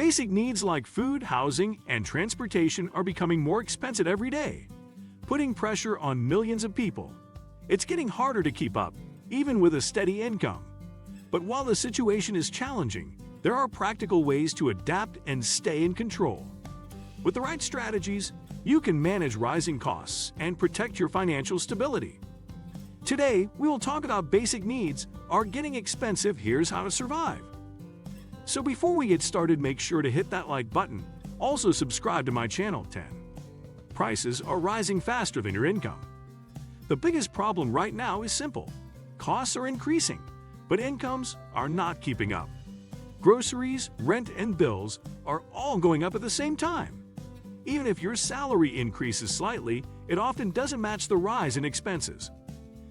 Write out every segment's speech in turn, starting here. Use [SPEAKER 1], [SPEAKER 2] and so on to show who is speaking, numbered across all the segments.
[SPEAKER 1] Basic needs like food, housing, and transportation are becoming more expensive every day, putting pressure on millions of people. It's getting harder to keep up, even with a steady income. But while the situation is challenging, there are practical ways to adapt and stay in control. With the right strategies, you can manage rising costs and protect your financial stability. Today, we will talk about basic needs are getting expensive. Here's how to survive. So before we get started, make sure to hit that like button. Also subscribe to my channel. 10. Prices are rising faster than your income. The biggest problem right now is simple. Costs are increasing, but incomes are not keeping up. Groceries, rent, and bills are all going up at the same time. Even if your salary increases slightly, it often doesn't match the rise in expenses.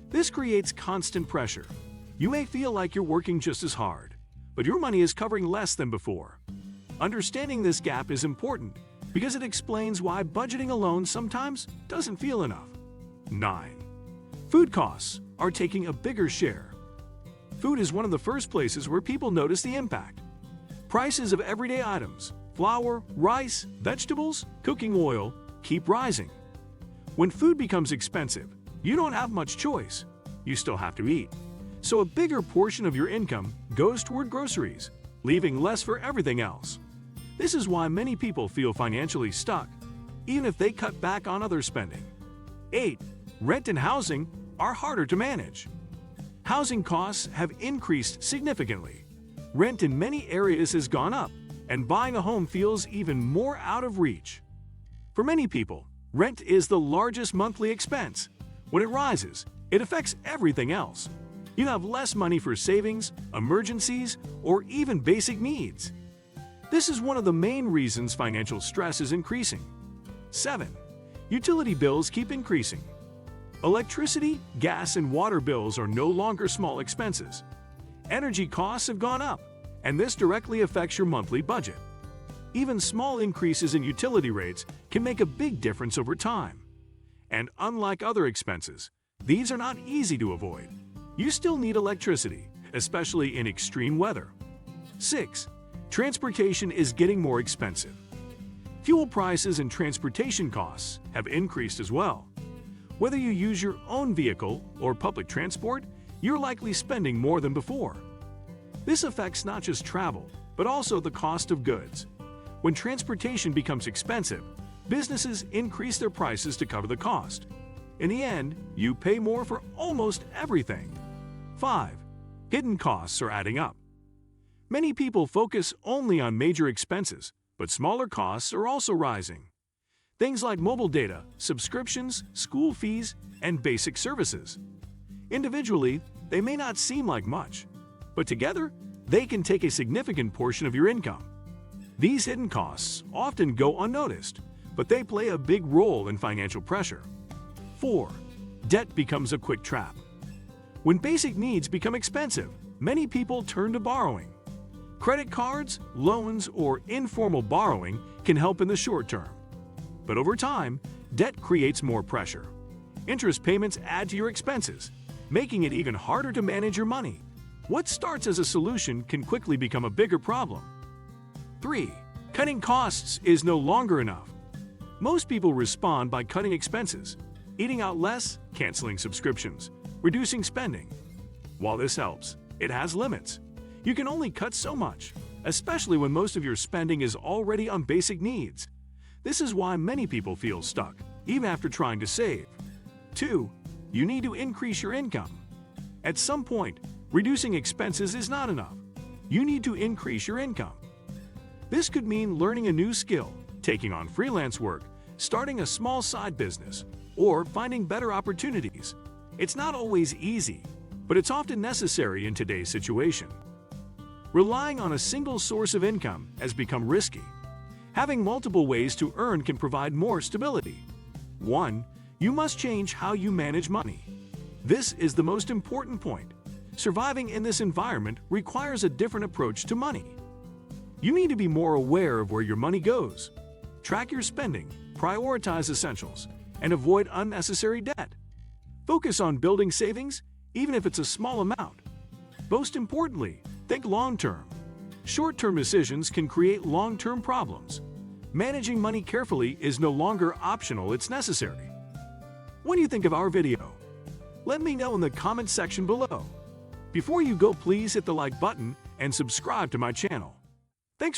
[SPEAKER 1] This creates constant pressure. You may feel like you're working just as hard, but your money is covering less than before. Understanding this gap is important because it explains why budgeting alone sometimes doesn't feel enough. 9. Food costs are taking a bigger share. Food is one of the first places where people notice the impact. Prices of everyday items, flour, rice, vegetables, cooking oil, keep rising. When food becomes expensive, you don't have much choice. You still have to eat. So a bigger portion of your income goes toward groceries, leaving less for everything else. This is why many people feel financially stuck, even if they cut back on other spending. 8. Rent and housing are harder to manage. Housing costs have increased significantly. Rent in many areas has gone up, and buying a home feels even more out of reach. For many people, rent is the largest monthly expense. When it rises, it affects everything else. You have less money for savings, emergencies, or even basic needs. This is one of the main reasons financial stress is increasing. 7. Utility bills keep increasing. Electricity, gas, and water bills are no longer small expenses. Energy costs have gone up, and this directly affects your monthly budget. Even small increases in utility rates can make a big difference over time. And unlike other expenses, these are not easy to avoid. You still need electricity, especially in extreme weather. 6. Transportation is getting more expensive. Fuel prices and transportation costs have increased as well. Whether you use your own vehicle or public transport, you're likely spending more than before. This affects not just travel, but also the cost of goods. When transportation becomes expensive, businesses increase their prices to cover the cost. In the end, you pay more for almost everything. 5. Hidden costs are adding up. Many people focus only on major expenses, but smaller costs are also rising. Things like mobile data, subscriptions, school fees, and basic services. Individually, they may not seem like much, but together, they can take a significant portion of your income. These hidden costs often go unnoticed, but they play a big role in financial pressure. 4. Debt becomes a quick trap. When basic needs become expensive, many people turn to borrowing. Credit cards, loans, or informal borrowing can help in the short term. But over time, debt creates more pressure. Interest payments add to your expenses, making it even harder to manage your money. What starts as a solution can quickly become a bigger problem. 3. Cutting costs is no longer enough. Most people respond by cutting expenses, eating out less, canceling subscriptions, reducing spending. While this helps, it has limits. You can only cut so much, especially when most of your spending is already on basic needs. This is why many people feel stuck, even after trying to save. 2. You need to increase your income. At some point, reducing expenses is not enough. You need to increase your income. This could mean learning a new skill, taking on freelance work, starting a small side business, or finding better opportunities. It's not always easy, but it's often necessary in today's situation. Relying on a single source of income has become risky. Having multiple ways to earn can provide more stability. 1. You must change how you manage money. This is the most important point. Surviving in this environment requires a different approach to money. You need to be more aware of where your money goes. Track your spending, prioritize essentials, and avoid unnecessary debt. Focus on building savings, even if it's a small amount. Most importantly, think long-term. Short-term decisions can create long-term problems. Managing money carefully is no longer optional, it's necessary. What do you think of our video? Let me know in the comment section below. Before you go, please hit the like button and subscribe to my channel. Thanks for